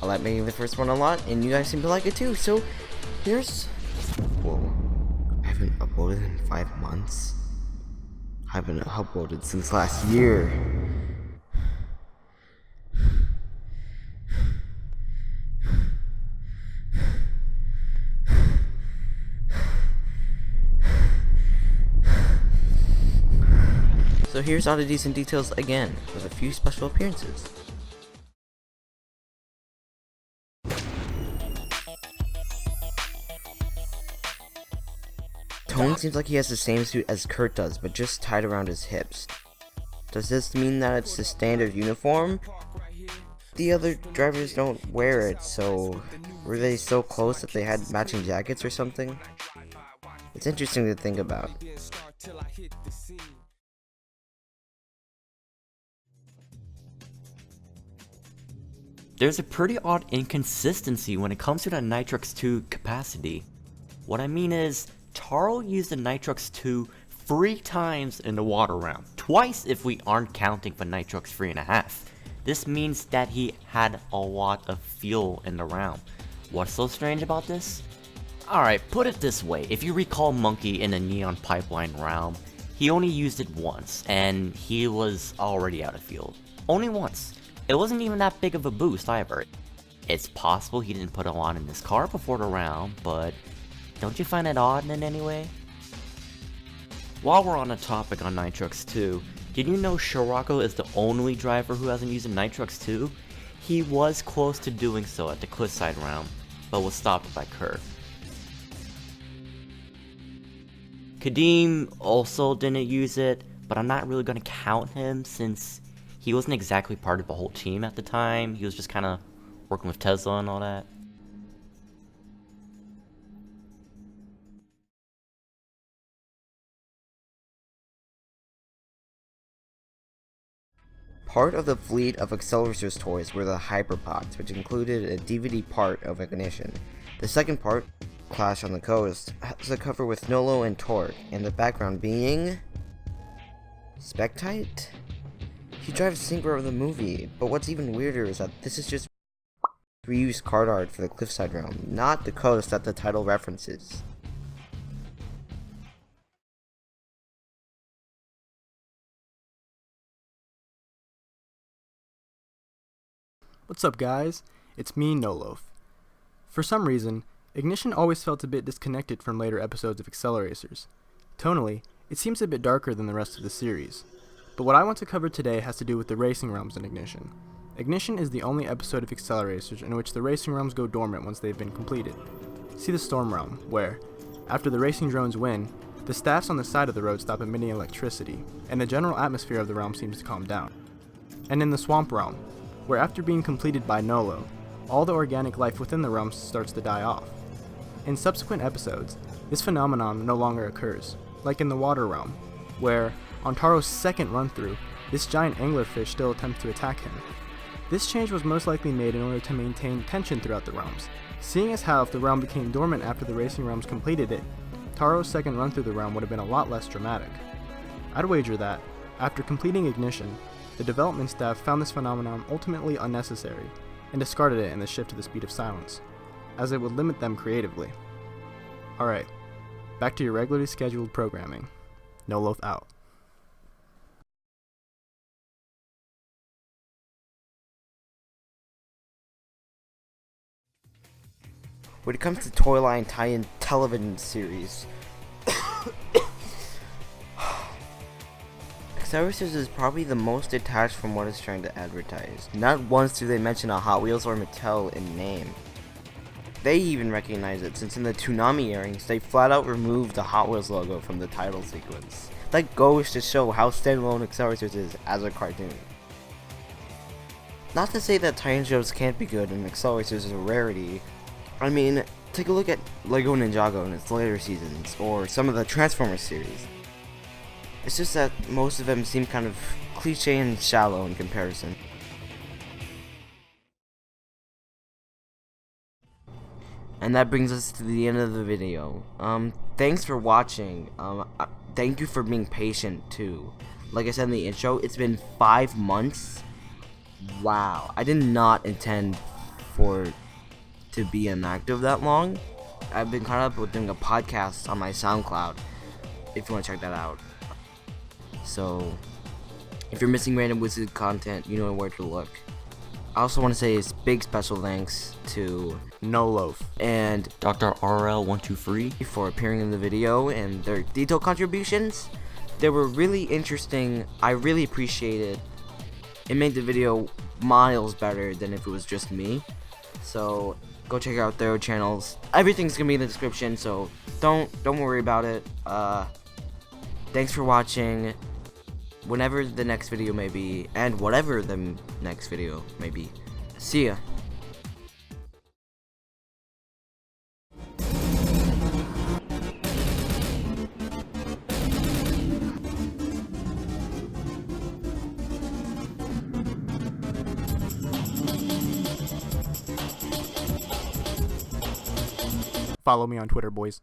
I like making the first one a lot, and you guys seem to like it too, so here's... Whoa. I haven't uploaded in 5 months. I haven't uploaded since last year. So here's Oddities and Details again, with a few special appearances. Tone seems like he has the same suit as Kurt does, but just tied around his hips. Does this mean that it's the standard uniform? The other drivers don't wear it, so were they so close that they had matching jackets or something? It's interesting to think about. There's a pretty odd inconsistency when it comes to the Nitrox 2 capacity. What I mean is, Taro used the Nitrox 2 3 times in the water round, twice if we aren't counting for Nitrox 3.5. This means that he had a lot of fuel in the round. What's so strange about this? Alright, put it this way, if you recall Monkey in the Neon Pipeline round, he only used it once, and he was already out of fuel. Only once. It wasn't even that big of a boost either. It's possible he didn't put it on in his car before the round, but don't you find it odd in any way? While we're on the topic on Nitrox 2, did you know Scirocco is the only driver who hasn't used a Nitrox 2? He was close to doing so at the Cliffside round, but was stopped by Kurt. Kadeem also didn't use it, but I'm not really going to count him since he wasn't exactly part of the whole team at the time. He was just kind of working with Tesla and all that. Part of the fleet of Acceleracers toys were the HyperPods, which included a DVD part of Ignition. The second part, Clash on the Coast, has a cover with Noloaf and Torque, and the background being... Spectite? He drives Synchro of the movie, but what's even weirder is that this is just reused card art for the Cliffside round, not the coast that the title references. What's up guys, it's me, Noloaf. For some reason, Ignition always felt a bit disconnected from later episodes of Acceleracers. Tonally, it seems a bit darker than the rest of the series. But what I want to cover today has to do with the racing realms in Ignition. Ignition is the only episode of Acceleracers in which the racing realms go dormant once they've been completed. See the Storm realm, where, after the racing drones win, the staffs on the side of the road stop emitting electricity, and the general atmosphere of the realm seems to calm down. And in the Swamp realm, where after being completed by Noloaf, all the organic life within the realm starts to die off. In subsequent episodes, this phenomenon no longer occurs, like in the Water realm, where, on Taro's second run-through, this giant anglerfish still attempts to attack him. This change was most likely made in order to maintain tension throughout the realms, seeing as how if the realm became dormant after the racing realms completed it, Taro's second run through the realm would have been a lot less dramatic. I'd wager that, after completing Ignition, the development staff found this phenomenon ultimately unnecessary, and discarded it in the shift to the speed of silence, as it would limit them creatively. Alright, back to your regularly scheduled programming. Noloaf out. When it comes to toy line tie-in television series, Acceleracers is probably the most detached from what it's trying to advertise. Not once do they mention a Hot Wheels or Mattel in name. They even recognize it, since in the Toonami airings, they flat out removed the Hot Wheels logo from the title sequence. That goes to show how standalone Acceleracers is as a cartoon. Not to say that tie-in shows can't be good and Acceleracers is a rarity. I mean, take a look at Lego Ninjago in its later seasons, or some of the Transformers series. It's just that most of them seem kind of cliche and shallow in comparison. And that brings us to the end of the video. Thanks for watching. Thank you for being patient too. Like I said in the intro, it's been 5 months. Wow, I did not intend to be inactive that long. I've been caught up with doing a podcast on my SoundCloud, if you want to check that out. So, if you're missing RandomWizKid content, you know where to look. I also want to say a big special thanks to Noloaf and Dr. RL123 for appearing in the video and their detailed contributions. They were really interesting. I really appreciate it. It made the video miles better than if it was just me. So go check out their channels. Everything's gonna be in the description, so don't worry about it. Thanks for watching. Whenever the next video may be, and whatever the next video may be. See ya. Follow me on Twitter, boys.